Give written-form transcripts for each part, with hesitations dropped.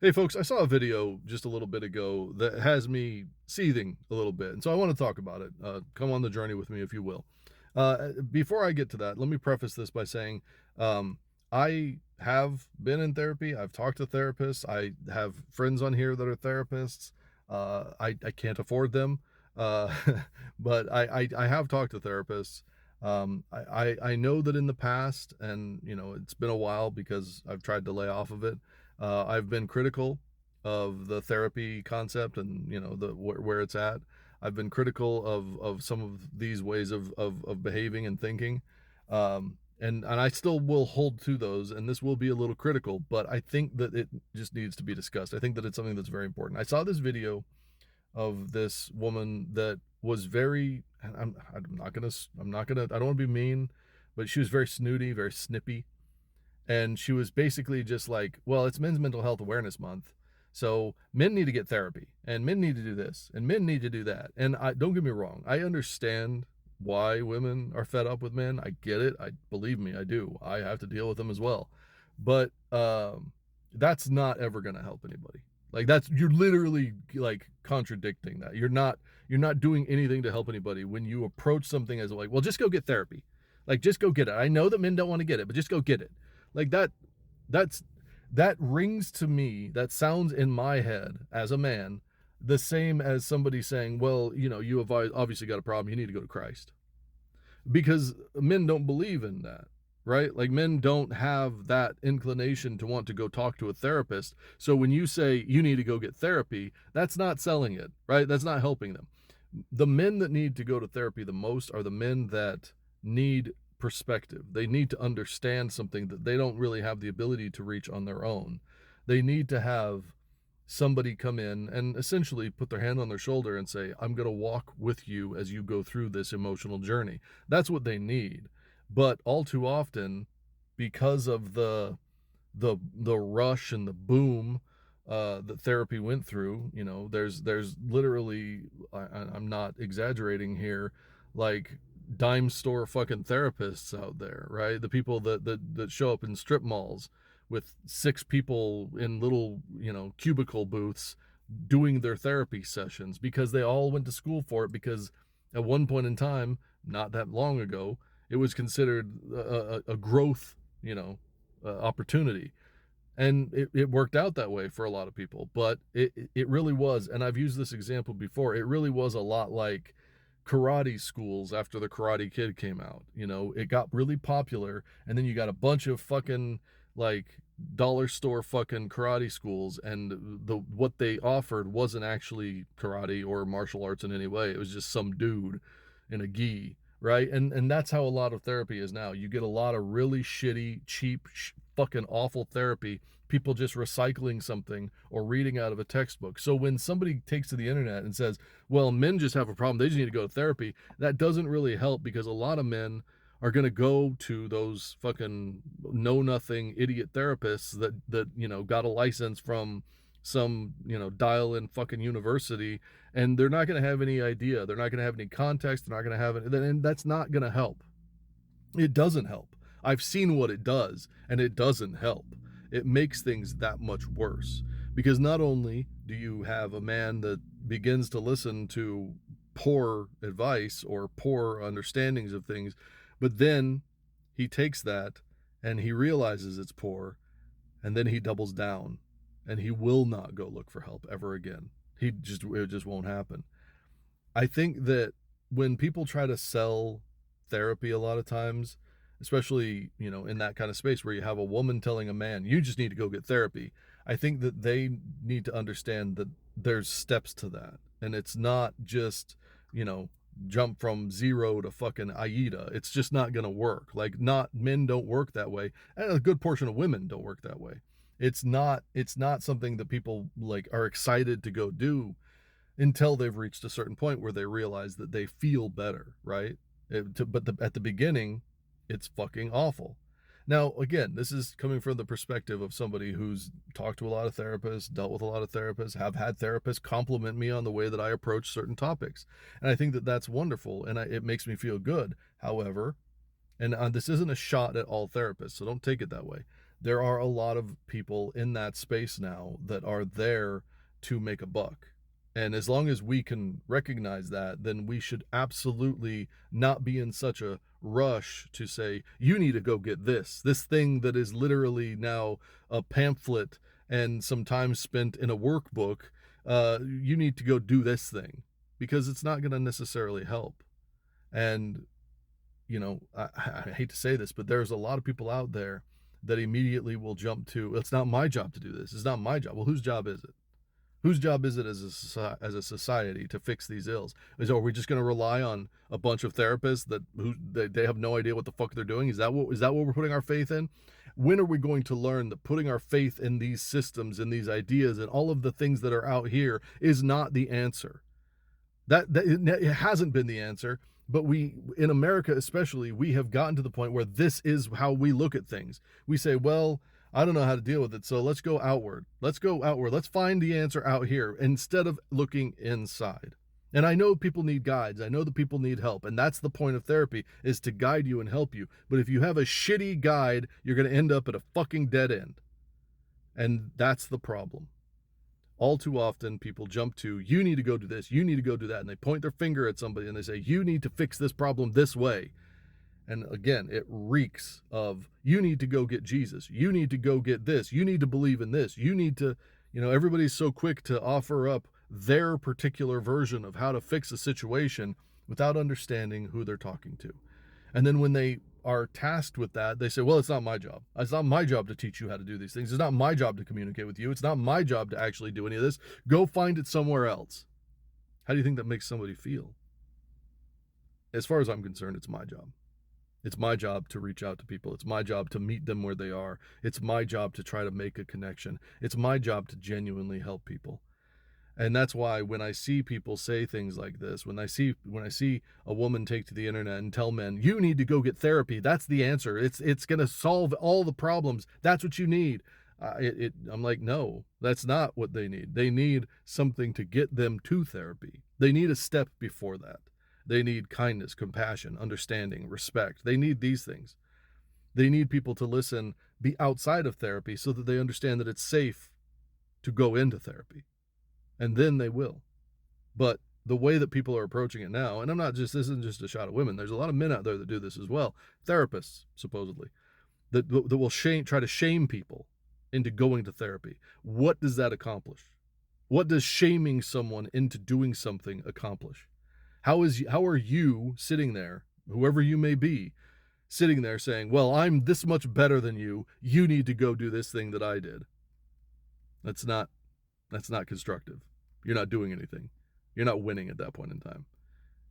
Hey folks, I saw a video just a little bit ago that has me seething a little bit, and so I want to talk about it. Come on the journey with me, if you will. Before I get to that, let me preface this by saying I have been in therapy. I've talked to therapists. I have friends on here that are therapists. I can't afford them, uh, but I have talked to therapists. I know that in the past, and it's been a while because I've tried to lay off of it. I've been critical of the therapy concept and the where it's at. I've been critical of some of these ways of behaving and thinking, and I still will hold to those. And this will be a little critical, but I think that it just needs to be discussed. I think that it's something that's very important. I saw this video of this woman that was very. I'm not gonna. I don't want to be mean, but she was very snooty, very snippy, and she was basically just like, well, it's Men's Mental Health Awareness Month, so men need to get therapy and men need to do this and men need to do that. And I don't get me wrong, I understand why women are fed up with men. I get it. I believe me, I do. I have to deal with them as well. But that's not ever going to help anybody. Like, that's, you're literally like contradicting that. You're not doing anything to help anybody when you approach something as like, well, just go get therapy. Like, just go get it. I know that men don't want to get it, but just go get it. Like that's that rings to me, that sounds in my head as a man the same as somebody saying, well, you have obviously got a problem, you need to go to Christ. Because men don't believe in that, right? Like, men don't have that inclination to want to go talk to a therapist. So when you say you need to go get therapy, that's not selling it, right? That's not helping them. The men that need to go to therapy the most are the men that need perspective. They need to understand something that they don't really have the ability to reach on their own. They need to have somebody come in and essentially put their hand on their shoulder and say, I'm going to walk with you as you go through this emotional journey. That's what they need. But all too often, because of the rush and the boom that therapy went through, there's literally, I'm not exaggerating here, like dime store fucking therapists out there, right? The people that show up in strip malls with six people in little, cubicle booths doing their therapy sessions because they all went to school for it, because at one point in time, not that long ago, it was considered a growth, opportunity. And it worked out that way for a lot of people, but it really was, and I've used this example before, it really was a lot like karate schools after the Karate Kid came out. It got really popular, and then you got a bunch of fucking like dollar store fucking karate schools, and what they offered wasn't actually karate or martial arts in any way. It was just some dude in a gi, right? And that's how a lot of therapy is now. You get a lot of really shitty, cheap, fucking awful therapy, people just recycling something or reading out of a textbook. So when somebody takes to the internet and says, well, men just have a problem, they just need to go to therapy, that doesn't really help, because a lot of men are going to go to those fucking know nothing idiot therapists that got a license from some dial in fucking university, and they're not going to have any idea, they're not going to have any context, they're not going to have it, and that's not going to help. It doesn't help. I've seen what it does, and it doesn't help. It makes things that much worse, because not only do you have a man that begins to listen to poor advice or poor understandings of things, but then he takes that and he realizes it's poor, and then he doubles down, and he will not go look for help ever again. It just won't happen. I think that when people try to sell therapy a lot of times, especially, in that kind of space where you have a woman telling a man, you just need to go get therapy, I think that they need to understand that there's steps to that. And it's not just, you know, jump from zero to fucking Aida. It's just not going to work. Like, not men don't work that way. And a good portion of women don't work that way. It's not something that people like are excited to go do until they've reached a certain point where they realize that they feel better, right? At the beginning, it's fucking awful. Now, again, this is coming from the perspective of somebody who's talked to a lot of therapists, dealt with a lot of therapists, have had therapists compliment me on the way that I approach certain topics. And I think that that's wonderful, and it makes me feel good. However, and this isn't a shot at all therapists, so don't take it that way. There are a lot of people in that space now that are there to make a buck. And as long as we can recognize that, then we should absolutely not be in such a rush to say, you need to go get this thing that is literally now a pamphlet and some time spent in a workbook. You need to go do this thing because it's not going to necessarily help. And I hate to say this, but there's a lot of people out there that immediately will jump to, it's not my job to do this. It's not my job. Well, whose job is it? Whose job is it as a society to fix these ills? Are we just going to rely on a bunch of therapists they have no idea what the fuck they're doing? Is that what we're putting our faith in? When are we going to learn that putting our faith in these systems and these ideas and all of the things that are out here is not the answer? That it hasn't been the answer, but we in America especially, we have gotten to the point where this is how we look at things. We say, well, I don't know how to deal with it, so let's go outward. Let's find the answer out here instead of looking inside. And I know people need guides. I know that people need help, and that's the point of therapy, is to guide you and help you. But if you have a shitty guide, you're going to end up at a fucking dead end. And that's the problem. All too often people jump to, you need to go do this, you need to go do that, and they point their finger at somebody and they say, you need to fix this problem this way. And again, it reeks of, you need to go get Jesus, you need to go get this, you need to believe in this, you need to, everybody's so quick to offer up their particular version of how to fix a situation without understanding who they're talking to. And then when they are tasked with that, they say, well, it's not my job. It's not my job to teach you how to do these things. It's not my job to communicate with you. It's not my job to actually do any of this. Go find it somewhere else. How do you think that makes somebody feel? As far as I'm concerned, it's my job. It's my job to reach out to people. It's my job to meet them where they are. It's my job to try to make a connection. It's my job to genuinely help people. And that's why when I see people say things like this, when I see a woman take to the internet and tell men, you need to go get therapy, that's the answer, it's going to solve all the problems, that's what you need, I'm like, no, that's not what they need. They need something to get them to therapy. They need a step before that. They need kindness, compassion, understanding, respect. They need these things. They need people to listen, be outside of therapy, so that they understand that it's safe to go into therapy. And then they will. But the way that people are approaching it now, and this isn't just a shot at women, there's a lot of men out there that do this as well, therapists, supposedly, that will try to shame people into going to therapy. What does that accomplish? What does shaming someone into doing something accomplish? How are you sitting there, whoever you may be, sitting there saying, well, I'm this much better than you, you need to go do this thing that I did? That's not constructive. You're not doing anything. You're not winning at that point in time.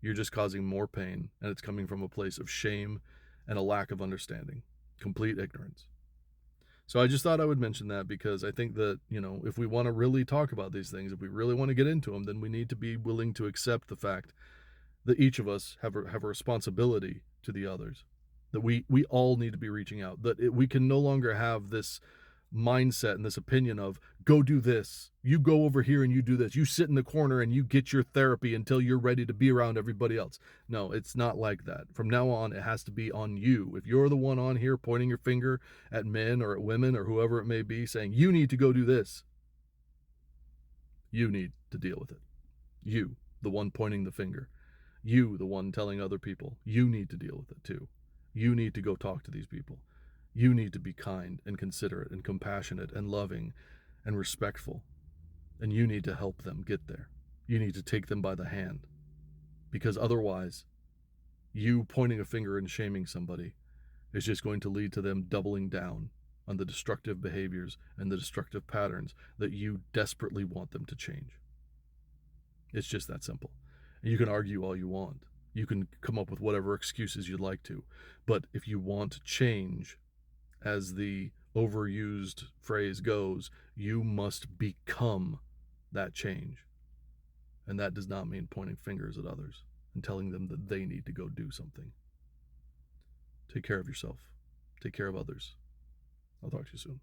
You're just causing more pain, and it's coming from a place of shame and a lack of understanding, complete ignorance. So I just thought I would mention that, because I think that, if we want to really talk about these things, if we really want to get into them, then we need to be willing to accept the fact that each of us have a responsibility to the others, that we all need to be reaching out, that we can no longer have this mindset and this opinion of, go do this, you go over here and you do this, you sit in the corner and you get your therapy until you're ready to be around everybody else. No, it's not like that. From now on, it has to be on you. If you're the one on here pointing your finger at men or at women or whoever it may be, saying you need to go do this, you need to deal with it. You, the one pointing the finger, you, the one telling other people, you need to deal with it too. You need to go talk to these people. You need to be kind and considerate and compassionate and loving and respectful. And you need to help them get there. You need to take them by the hand. Because otherwise, you pointing a finger and shaming somebody is just going to lead to them doubling down on the destructive behaviors and the destructive patterns that you desperately want them to change. It's just that simple. And you can argue all you want. You can come up with whatever excuses you'd like to. But if you want change, as the overused phrase goes, you must become that change. And that does not mean pointing fingers at others and telling them that they need to go do something. Take care of yourself. Take care of others. I'll talk to you soon.